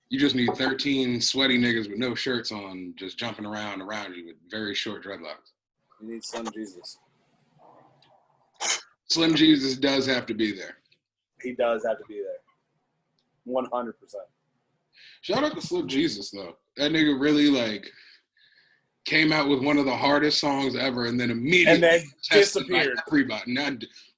You just need 13 sweaty niggas with no shirts on, just jumping around you with very short dreadlocks. You need Slim Jesus. Slim Jesus does have to be there. He does have to be there. 100%. Shout out to Slim Jesus though. That nigga really came out with one of the hardest songs ever, and then immediately disappeared. Everybody. Now,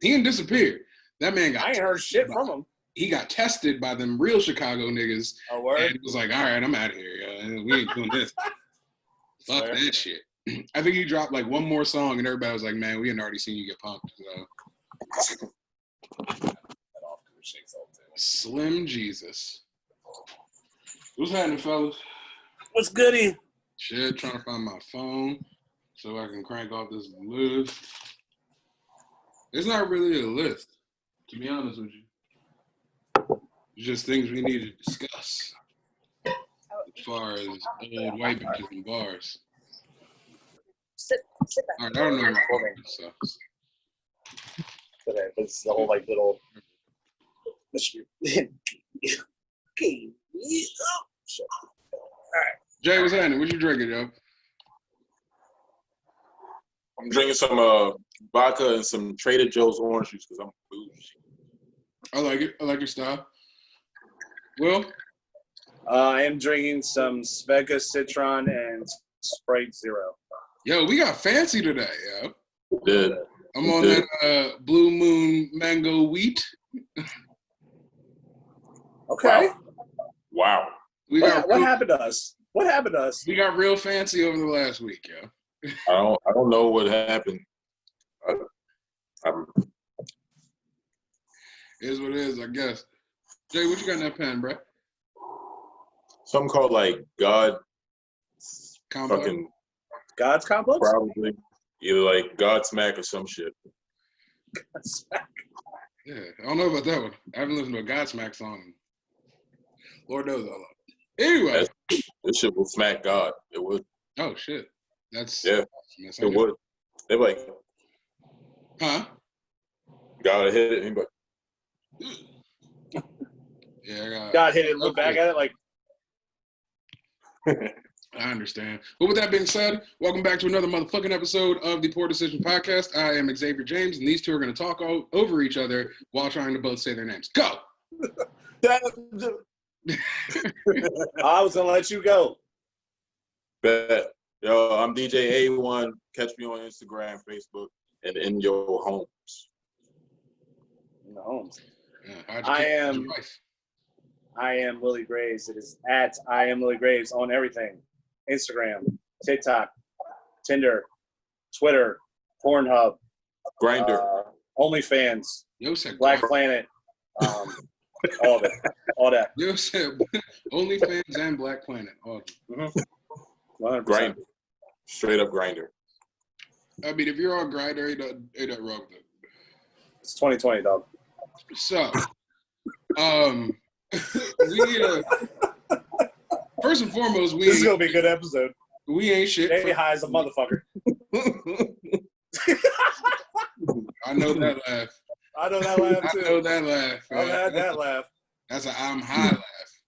he didn't disappear. That man got. I ain't heard shit from him. He got tested by them real Chicago niggas. Oh, word? And he was like, all right, I'm out of here. Yo. We ain't doing this. Fuck that shit. I think he dropped one more song, and everybody was like, man, we had already seen you get pumped. So. Slim Jesus. What's happening, fellas? What's goody? Shit, trying to find my phone so I can crank off this list. It's not really a list, to be honest with you. It's just things we need to discuss as far as old white bitches and bars. Sit All right, I don't know my phone, so. It's the whole little. Okay. Jay, what's happening? What you drinking, yo? I'm drinking some vodka and some Trader Joe's orange juice because I'm bougie. I like it. I like your style. Will? I am drinking some Svega Citron and Sprite Zero. Yo, we got fancy today, yo. Did. I'm on that Blue Moon Mango Wheat. Okay. Wow. What happened to us? What happened to us? We got real fancy over the last week, yo. I don't know what happened. Is what it is, I guess. Jay, what you got in that pen, bro? Something called God Complex? fucking God's Complex? probably either Godsmack or some shit. Yeah, I don't know about that one. I haven't listened to a Godsmack song. Lord knows I love it. Anyway. This shit will smack God. It would. Oh, shit. That's it would. They're like, huh? God hit it. But yeah, God hit it. Look back at it I understand. But with that being said, welcome back to another motherfucking episode of the Poor Decision Podcast. I am Xavier James, and these two are going to talk over each other while trying to both say their names. Go! I was going to let you go. Bet. Yo, I'm DJ A1. Catch me on Instagram, Facebook, and in your homes. In the homes. Yeah, I am Willie Graves. It is at I am Willie Graves on everything. Instagram, TikTok, Tinder, Twitter, Pornhub, Grindr, OnlyFans, Black Planet, all of it, all that. You said OnlyFans and Black Planet. All of them. 100%. Grindr, straight up Grindr. I mean, if you're on Grindr, ain't nothing wrong with it. It's 2020, dog. So, we first and foremost, this is gonna be a good episode. We ain't shit. Stay high as a motherfucker. I know that laugh. I know that laugh too. I know that laugh. I've had that laugh. That's an I'm high laugh.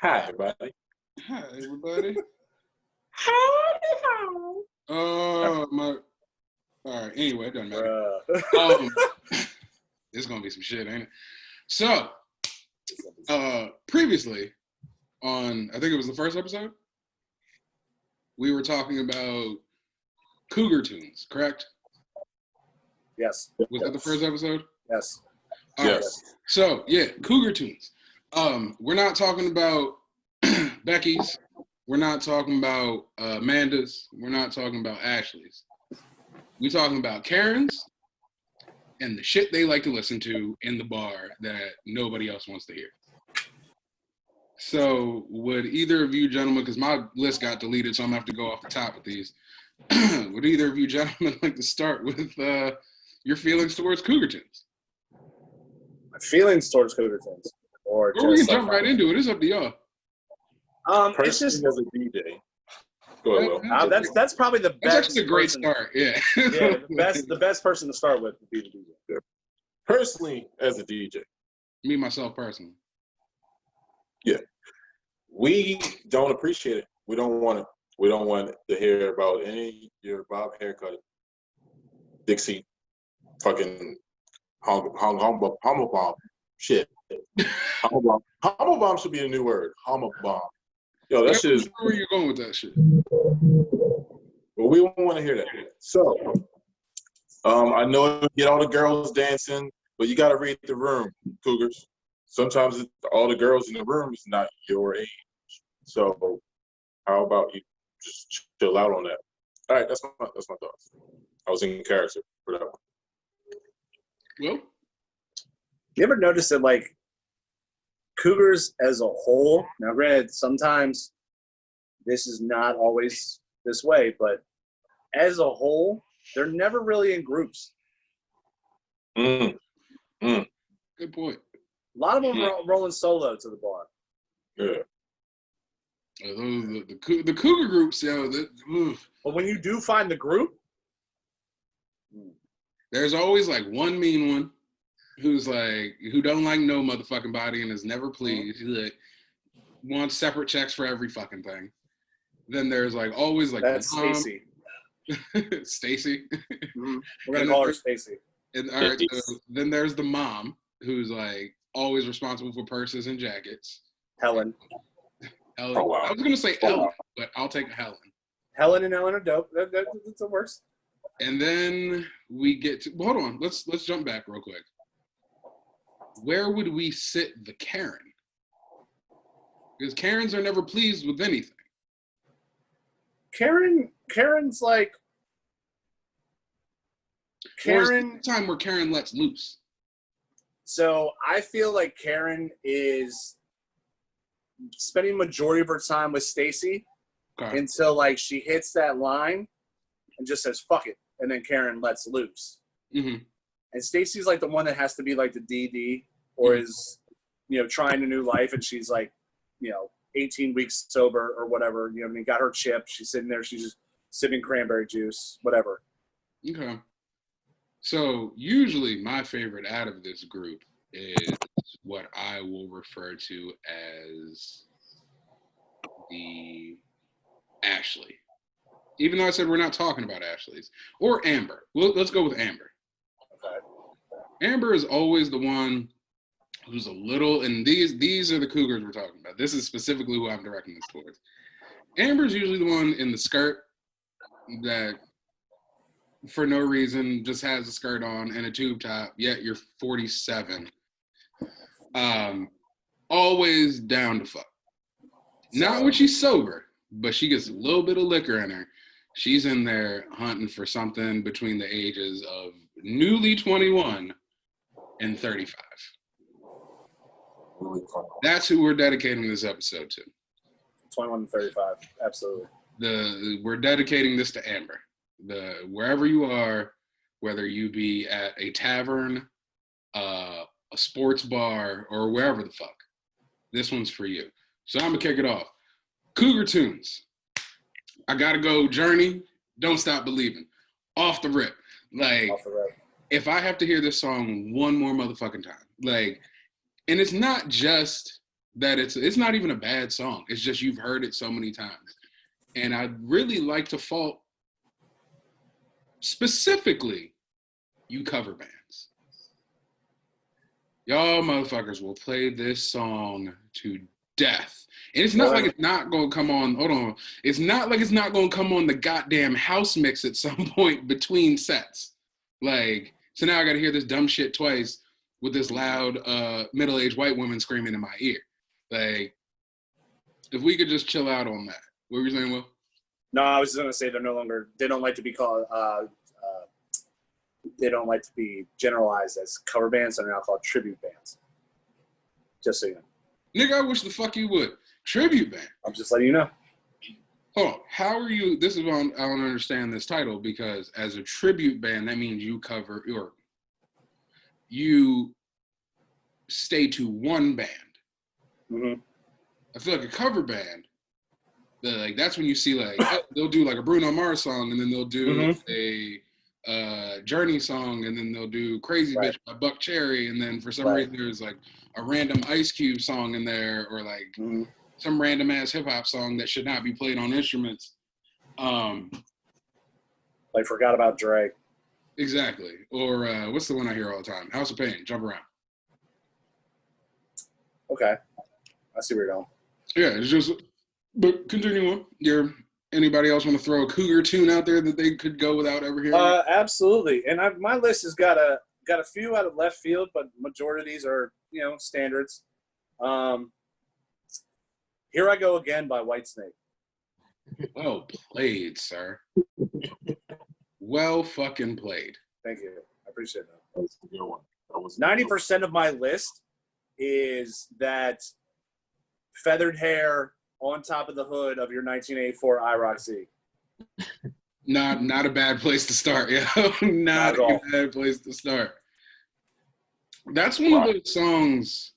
Hi, everybody. Hi, everybody. Hi. Oh my. All right. Anyway, it doesn't matter. It's gonna be some shit, ain't it? So, previously on, I think it was the first episode, we were talking about Cougar tunes, correct? Yes. Was that the first episode? Yes. All right. So, yeah, Cougar tunes. We're not talking about Becky's. We're not talking about Amanda's. We're not talking about Ashley's. We're talking about Karen's and the shit they like to listen to in the bar that nobody else wants to hear. So would either of you gentlemen, because my list got deleted, so I'm going to have to go off the top with these. Would either of you gentlemen like to start with your feelings towards Cougar tunes? My feelings towards Cougar tunes. Or we can jump right into it. It's up to y'all. It's just as a DJ. Go ahead, Will. That's probably the best. That's actually a great start. Yeah. Yeah, the best person to start with would be the DJ. Yeah. Personally, as a DJ. Me myself personally. Yeah. We don't appreciate it. We don't want it. We don't want to hear about any your Bob haircut, Dixie, fucking humble bomb shit. Humble bomb should be a new word. Humble bomb. Yo, that shit is. Where you going with that shit? Well, we don't want to hear that. So, I know you get all the girls dancing, but you got to read the room, Cougars. Sometimes all the girls in the room is not your age. So, how about you just chill out on that? All right, that's my thoughts. I was in character for that one. Well, You ever notice that, like, Cougars as a whole, now granted, sometimes this is not always this way, but as a whole, they're never really in groups. good point. A lot of them are rolling solo to the bar. Yeah. Those the Cougar groups, yo. But when you do find the group, There's always like one mean one who don't like no motherfucking body and is never pleased. He like wants separate checks for every fucking thing. Then there's like always like that's Stacy. Stacy. Mm-hmm. We're gonna call her Stacy. And all right, so then there's the mom who's like always responsible for purses and jackets. Helen. Ellen. Oh, wow. I was gonna say Ellen, but I'll take Helen. Helen and Ellen are dope. That's the worst. And then we get to hold on. Let's jump back real quick. Where would we sit the Karen? Because Karens are never pleased with anything. Karen's like Karen. Time where Karen lets loose. So I feel like Karen is spending majority of her time with Stacy until like she hits that line and just says "fuck it," and then Karen lets loose. Mm-hmm. And Stacy's like the one that has to be like the DD or is, trying a new life, and she's like, 18 weeks sober or whatever. Got her chip. She's sitting there. She's just sipping cranberry juice, whatever. Okay. So usually my favorite out of this group is what I will refer to as the Ashley. Even though I said we're not talking about Ashley's. Or Amber. Let's go with Amber. Okay. Amber is always the one who's a little, and these are the Cougars we're talking about. This is specifically who I'm directing this towards. Amber's usually the one in the skirt that for no reason just has a skirt on and a tube top, yet you're 47. Always down to fuck. Not when she's sober, but she gets a little bit of liquor in her. She's in there hunting for something between the ages of newly 21 and 35. That's who we're dedicating this episode to. 21 and 35, absolutely. We're dedicating this to Amber. Wherever you are, whether you be at a tavern, a sports bar, or wherever the fuck, this one's for you. So I'm gonna kick it off. Cougar tunes. I gotta go. Journey. Don't Stop Believing. Off the rip. Like, if I have to hear this song one more motherfucking time, like, and it's not just that it's not even a bad song. It's just you've heard it so many times, and I'd really like to fault specifically you cover bands. Y'all motherfuckers will play this song to death. And it's not like it's not going to come on. Hold on. It's not like it's not going to come on the goddamn house mix at some point between sets. Like, so now I got to hear this dumb shit twice with this loud middle-aged white woman screaming in my ear. Like, if we could just chill out on that. What were you saying, Will? No, I was just going to say they don't like to be called, they don't like to be generalized as cover bands. They're now called tribute bands. Just so you know. Nigga, I wish the fuck you would. Tribute band. I'm just letting you know. Hold on. How are you? This is why I don't understand this title, because as a tribute band, that means you cover or you stay to one band. Mm-hmm. I feel like a cover band, that's when you see they'll do like a Bruno Mars song, and then they'll do a Journey song, and then they'll do Crazy Bitch by Buck Cherry, and then for some reason there's like a random Ice Cube song in there, or like some random ass hip hop song that should not be played on instruments. Like Forgot About Dre. Exactly. Or what's the one I hear all the time? House of Pain, Jump Around. Okay. I see where you're going. Yeah, it's just, but continue on. Anybody else want to throw a Cougar tune out there that they could go without ever hearing? Absolutely. And my list has got a few out of left field, but majority of these are, standards. Here I Go Again by Whitesnake. Well played, sir. Well fucking played. Thank you. I appreciate that. That was a good one. 90% of my list is that feathered hair on top of the hood of your 1984 IROC Z. Not a bad place to start, yeah. Not at a all. bad place to start. That's one of those songs.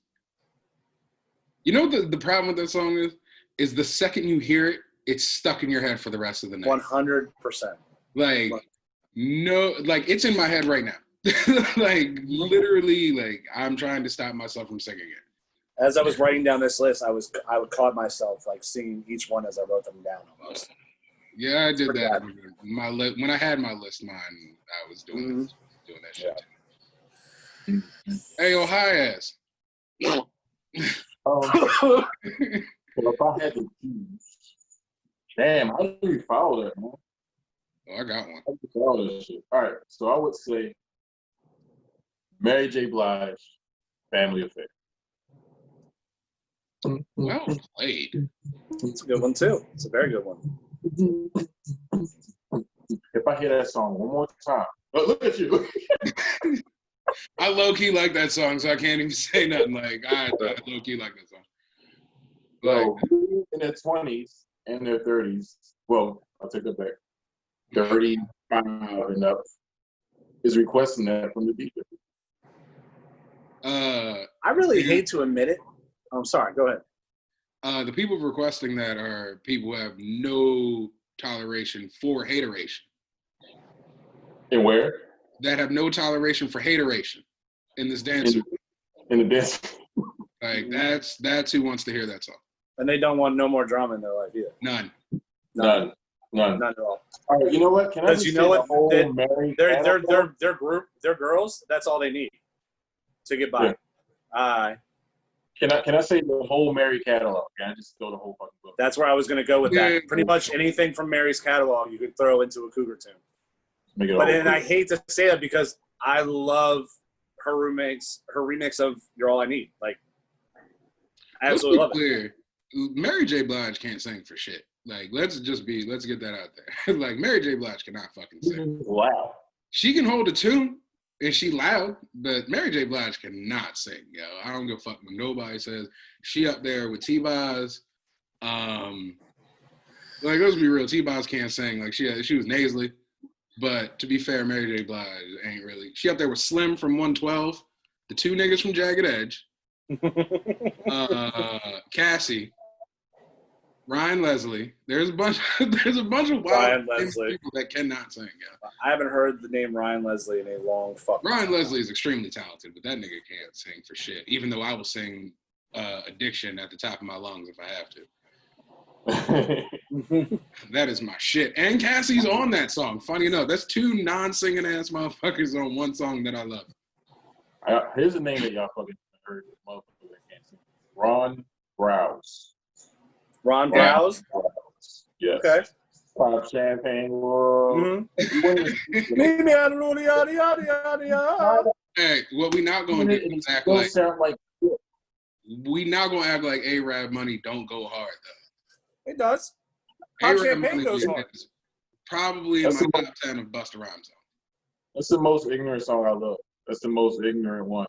You know what the problem with that song is the second you hear it, it's stuck in your head for the rest of the night. 100%. Like, no, like it's in my head right now. Like literally, like I'm trying to stop myself from singing it. As I was writing down this list, I would caught myself like singing each one as I wrote them down almost. Yeah, I did that. When I had my list, I was doing that shit. Yeah. Hey, Ohio ass. So if I had to choose, damn, how do you follow that, man? Oh, I got one. How do you follow that shit? All right, so I would say Mary J. Blige, Family Affair. Well played. It's a good one too. It's a very good one. If I hear that song one more time, look at you. I low-key like that song, so I can't even say nothing. Like, I low-key like that song. Like, So, in their 20s and their 30s, well, I'll take that back, 35 and up, is requesting that from the DJ. I really hate to admit it. I'm sorry. Go ahead. The people requesting that are people who have no toleration for hateration. And where? That have no toleration for hateration in this dance. In the dance. Like, that's who wants to hear that song. And they don't want no more drama in their life either. None. None None at all. All right, you know what? Can I just you know what? Their They're girls. That's all they need to get by. Yeah. Can I say the whole Mary catalog? Can I just throw the whole fucking book? That's where I was going to go with that. Yeah. Pretty much anything from Mary's catalog you could throw into a Cougar tune. Make it But all and I cool. hate to say that because I love her remix of "You're All I Need." Like, I absolutely love it. Clear. Mary J. Blige can't sing for shit. Like, let's get that out there. Like, Mary J. Blige cannot fucking sing. Wow. She can hold a tune, and she loud, but Mary J. Blige cannot sing, yo. I don't give a fuck what nobody says. She up there with T-Boz. Like, let's be real, T-Boz can't sing. Like, she was nasally. But to be fair, Mary J. Blige ain't really. She up there with Slim from 112, the two niggas from Jagged Edge, Cassie, Ryan Leslie. There's a bunch of wild people that cannot sing. Yeah. I haven't heard the name Ryan Leslie in a long fucking Ryan time. Leslie is extremely talented, but that nigga can't sing for shit. Even though I will sing "Addiction" at the top of my lungs if I have to. That is my shit. And Cassie's on that song. Funny enough, that's two non-singing ass motherfuckers on one song that I love. Here's a name that y'all fucking heard. Motherfucker that can't sing. Ron Browse. Ron Browse? Yes. Okay. Pop champagne world. Meet me out of yada yada yada yada. Hey, what we not gonna do is act like sound like we not gonna act like A-Rab money don't go hard though. It does. Pop A-Rab champagne money goes hard. is probably in my top 10 of Busta Rhymes song. That's the most ignorant song I love. That's the most ignorant one.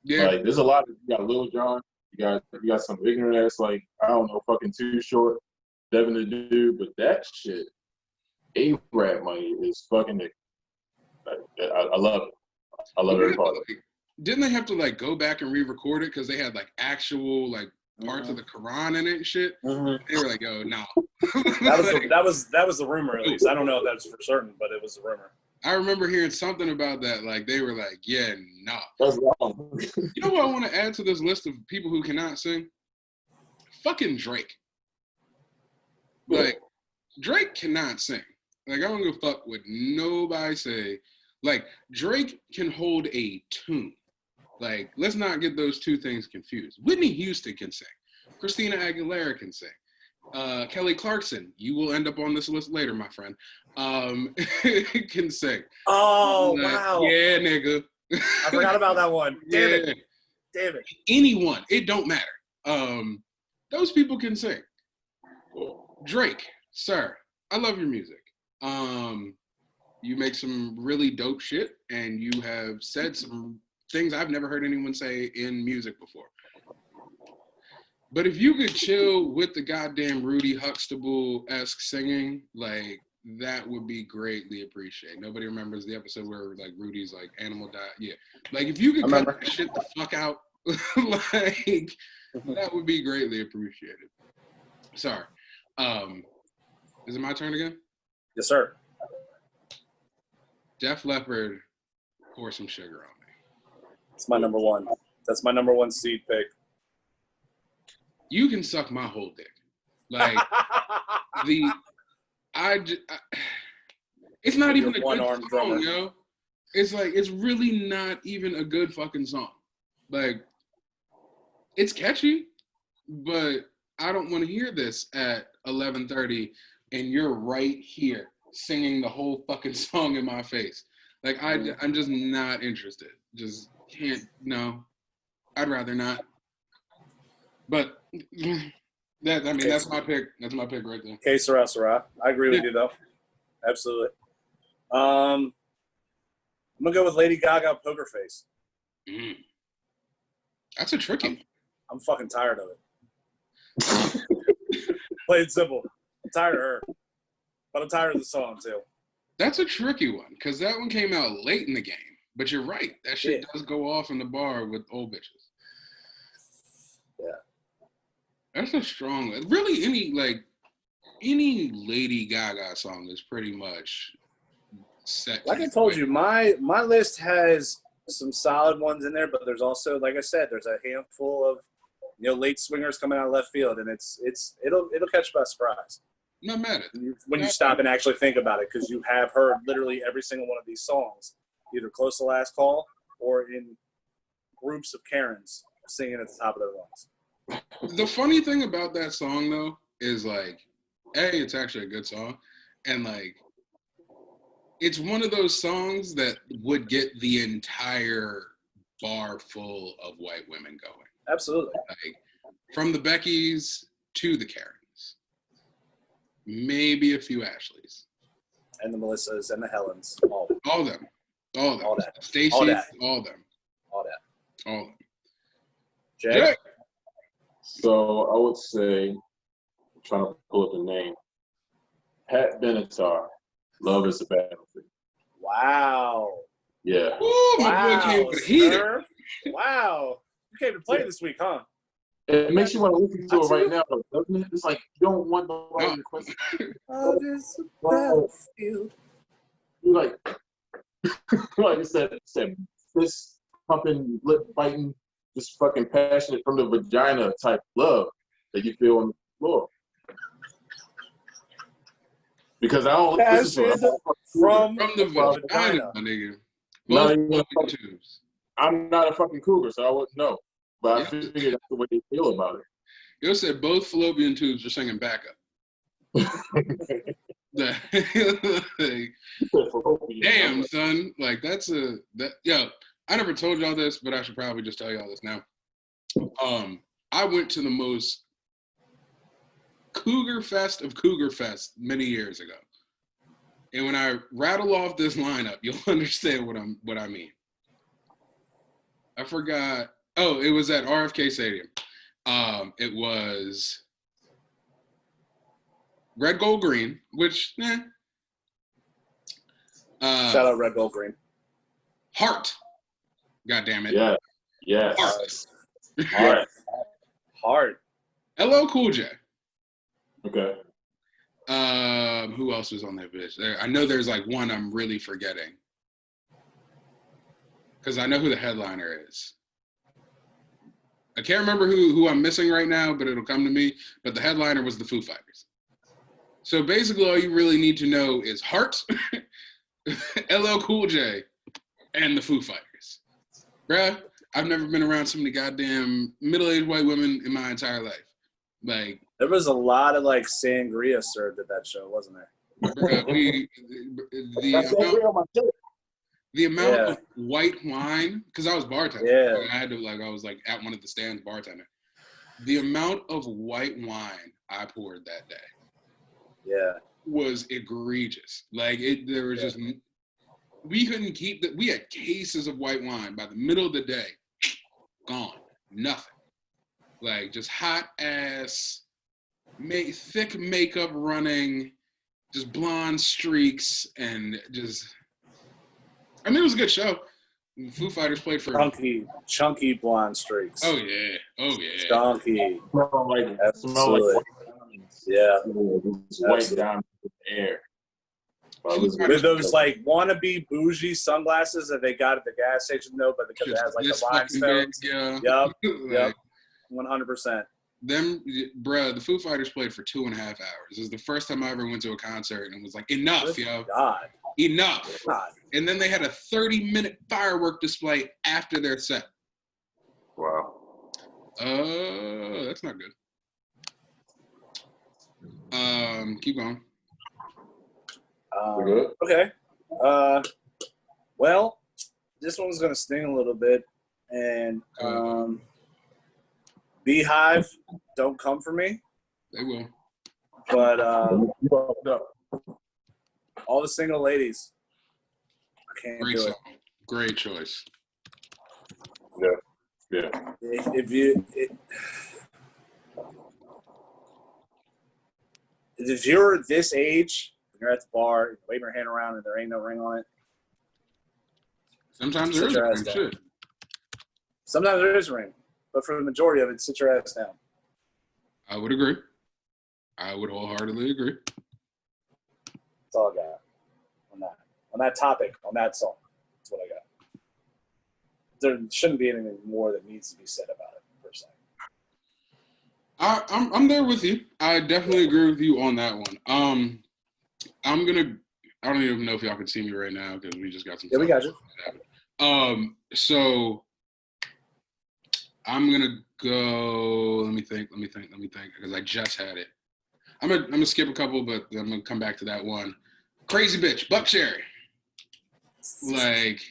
Yeah. Like, there's a lot of, you got Lil Jon, you got some ignorant ass, like, I don't know, fucking Too Short, Devin the Dude, but that shit, A-Rap money is fucking, I love it. I love every part of it. Didn't they have to like go back and re-record it because they had like actual like parts of the Quran in it and shit? They were like, "Yo, no." That was the rumor, at least. I don't know if that's for certain, but it was the rumor. I remember hearing something about that. Like they were like, "Yeah, nah." That's wrong. You know what I want to add to this list of people who cannot sing? fucking Drake. Like, Drake cannot sing. Like, I don't give a fuck what nobody say. Like, Drake can hold a tune. Like, let's not get those two things confused. Whitney Houston can sing. Christina Aguilera can sing. Kelly Clarkson, you will end up on this list later, my friend, can sing. Oh, wow. Yeah, nigga. I forgot about that one. Damn it. Damn it. Anyone, it don't matter. Those people can sing. Drake, sir, I love your music. You make some really dope shit, and you have said some things I've never heard anyone say in music before. But if you could chill with the goddamn Rudy Huxtable-esque singing, like, that would be greatly appreciated. Nobody remembers the episode where, like, Rudy's, like, animal died. Yeah. Like, if you could cut that shit the fuck out, like, that would be greatly appreciated. Sorry. Is it my turn again? Yes, sir. Def Leppard, pour some sugar on me. It's my number one. That's my number one seed pick. You can suck my whole dick. Like, it's not even a good song, drummer. Yo. It's like, it's really not even a good fucking song. Like, it's catchy, but I don't want to hear this at 11:30 and you're right here singing the whole fucking song in my face. Like, I'm just not interested. Just can't, no. I'd rather not. But that's my pick. That's my pick right there. Okay, Sarah. I agree with you, though. Absolutely. I'm going to go with Lady Gaga, Poker Face. Mm. That's a tricky. I'm fucking tired of it. Plain and simple. I'm tired of her. But I'm tired of the song, too. That's a tricky one, because that one came out late in the game. But you're right. That shit does go off in the bar with old bitches. Yeah. That's a strong one. Really, any Lady Gaga song is pretty much set. Like I told you, my list has some solid ones in there, but there's also, like I said, there's a handful of late swingers coming out of left field, and it'll catch you by surprise. Not mad at it. When you stop and actually think about it, because you have heard literally every single one of these songs, either close to last call or in groups of Karens singing at the top of their lungs. The funny thing about that song, though, is, like, A, it's actually a good song, and, like, it's one of those songs that would get the entire bar full of white women going. Absolutely. Like, from the Beckys to the Karens. Maybe a few Ashleys. And the Melissas and the Helens. All of them. All that. Stacey's, All that. all of them. All that. All of them. Jay? So I would say, I'm trying to pull up the name. Pat Benatar, Love is a Battlefield. Wow. Yeah. Ooh, my boy came with heater. Wow. You came to play this week, huh? It makes you want to listen to it right now, though, doesn't it? It's like you don't want nobody to question. Love is a battlefield. You're like, like you said, fist pumping, lip biting, just fucking passionate from the vagina type love that you feel on the floor. Because I don't listen to it. From the vagina, my nigga. I'm not a fucking cougar, so I wouldn't know. But I figured that's the way they feel about it. You said both fallopian tubes are singing backup. Damn, son. Like, yo, I never told y'all this, but I should probably just tell y'all this now. I went to the most Cougar Fest of Cougar Fest many years ago. And when I rattle off this lineup, you'll understand what I mean. I forgot. Oh, it was at RFK Stadium. It was Red, Gold, Green, which, Shout out Red, Gold, Green. Heart. God damn it. Yeah. Yeah. Heart. LL Cool J. Okay. Who else was on that bitch? I know there's like one I'm really forgetting. Because I know who the headliner is. I can't remember who I'm missing right now, but it'll come to me. But the headliner was the Foo Fighters. So basically, all you really need to know is Heart, LL Cool J, and the Foo Fighters. Bruh, I've never been around so many goddamn middle-aged white women in my entire life. Like, there was a lot of like sangria served at that show, wasn't there? bruh, the amount of white wine, because I was bartending. Yeah. I was like at one of the stands bartending. The amount of white wine I poured that day. Yeah. Was egregious. Like there was just we couldn't keep we had cases of white wine by the middle of the day, gone, nothing. Like just hot ass, thick makeup running, just blonde streaks, and just. I mean, it was a good show. Foo Fighters played for chunky blonde streaks. Oh yeah. Chunky. Absolutely. Yeah. White diamond in the air. With those like wannabe bougie sunglasses that they got at the gas station though, but because it has like the rhinestones. Yeah. Yep. 100%. The Foo Fighters played for 2.5 hours. It was the first time I ever went to a concert and was like, enough, yo. God. Enough. God. And then they had a 30-minute firework display after their set. Wow. That's not good. Keep going. Okay. Well, this one's gonna sting a little bit, and Beehive, don't come for me. They will. But all the single ladies, I can't Great do song. it. Great choice. Yeah. If you're this age, you're at the bar, waving your hand around, and there ain't no ring on it. Sometimes there is a ring. Shit. Sometimes there is a ring, but for the majority of it, sit your ass down. I would agree. I would wholeheartedly agree. That's all I got on that topic, on that song. That's what I got. There shouldn't be anything more that needs to be said about it, per se. I'm there with you. I definitely agree with you on that one. I don't even know if y'all can see me right now because we just got some. Yeah, we got you. So I'm gonna go. Let me think. Because I just had it. I'm gonna skip a couple, but I'm gonna come back to that one. Crazy Bitch, Buck Cherry. Like,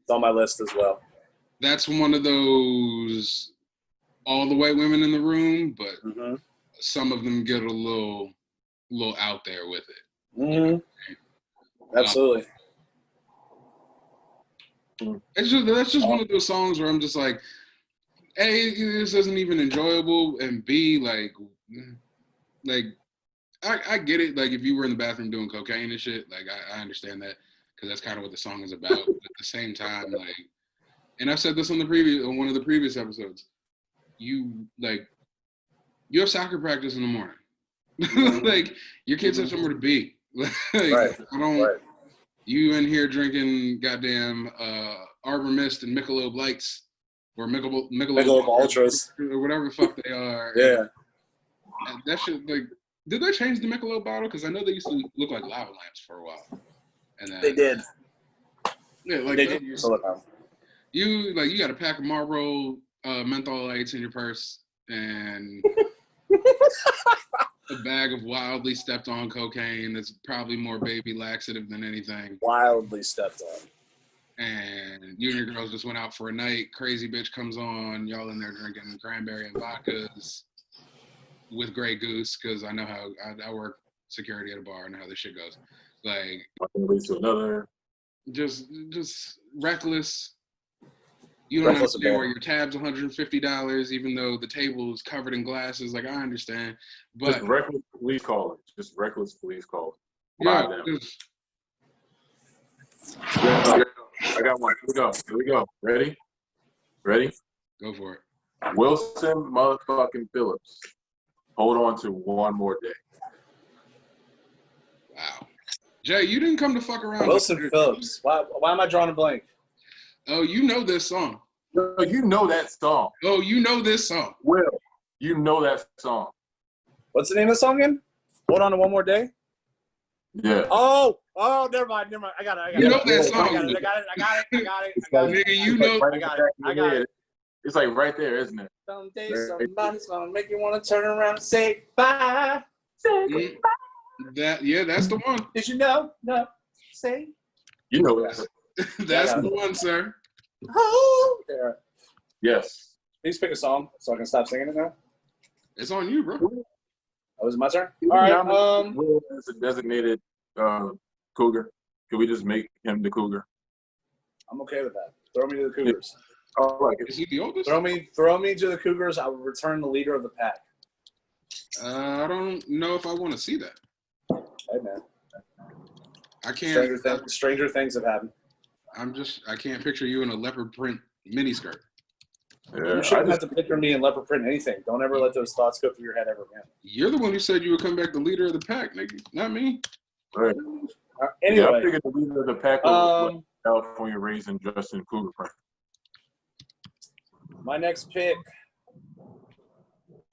it's on my list as well. That's one of those all the white women in the room, but some of them get a little out there with it. Mm-hmm. Absolutely. That's just one of those songs where I'm just like, A, this isn't even enjoyable, and B, like I get it. Like if you were in the bathroom doing cocaine and shit, like I understand that because that's kind of what the song is about. But at the same time, like, and I've said this on one of the previous episodes, you have soccer practice in the morning. Like your kids have somewhere to be. Like, right. You in here drinking goddamn Arbor Mist and Michelob Lights or Michelob Ultras or whatever the fuck they are. Yeah. And that shit, like, did they change the Michelob bottle? Because I know they used to look like lava lamps for a while. And then, they did. Yeah, like they did use to look like. You got a pack of Marlboro menthol lights in your purse and a bag of wildly stepped on cocaine that's probably more baby laxative than anything. Wildly stepped on. And you and your girls just went out for a night. Crazy Bitch comes on. Y'all in there drinking cranberry and vodkas with Grey Goose because I know how I work security at a bar. I know how this shit goes. Like, to another. Just reckless. You don't understand where your tab's $150, even though the table is covered in glasses. Like, I understand, but just reckless police calling. Just reckless police calling. Yeah, I got one. Here we go. Ready? Go for it. Wilson motherfucking Phillips. Hold on to one more day. Wow. Jay, you didn't come to fuck around. Wilson Phillips. Why am I drawing a blank? Oh, you know this song. No, you know that song. Oh, you know this song. Will, you know that song. What's the name of the song again? Hold on to one more day. Yeah. Oh, never mind. I got it. You know that song. I got it. Nigga, you know. Right I got in it. the back of your head. It's like right there, isn't it? Someday somebody's gonna make you want to turn around and say bye. Say goodbye. That's the one. Did you know? No. Say. You know that. That's the one, sir. Oh, there. Yes. Please pick a song so I can stop singing it now. It's on you, bro. Oh, is it my turn? All right. Will is a designated Cougar. Can we just make him the Cougar? I'm okay with that. Throw me to the Cougars. I like it. Is he the oldest? Throw me to the Cougars. I will return the leader of the pack. I don't know if I want to see that. Hey man. I can't. Stranger things have happened. I can't picture you in a leopard print miniskirt. Yeah, You shouldn't have to picture me in leopard print anything. Don't ever let those thoughts go through your head ever again. You're the one who said you would come back the leader of the pack, nigga. Not me. right. Anyway, Yeah, I figured the leader of the pack was California raisin dressed in Cougar print. my next pick.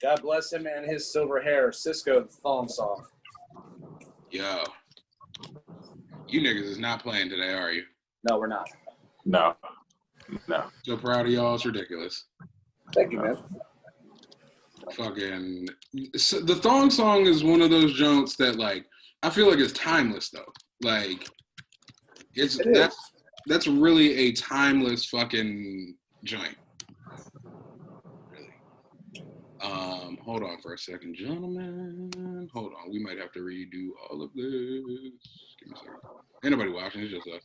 God bless him and his silver hair. Cisco the thong song. Yo. You niggas is not playing today, are you? No, we're not. No. So proud of y'all. It's ridiculous. Thank you, man. Fucking. So the thong song is one of those joints that, like, I feel like it's timeless, though. Like, that's really a timeless fucking joint. Really. Hold on for a second, gentlemen. Hold on. We might have to redo all of this. Give me a second. Ain't nobody watching. It's just us.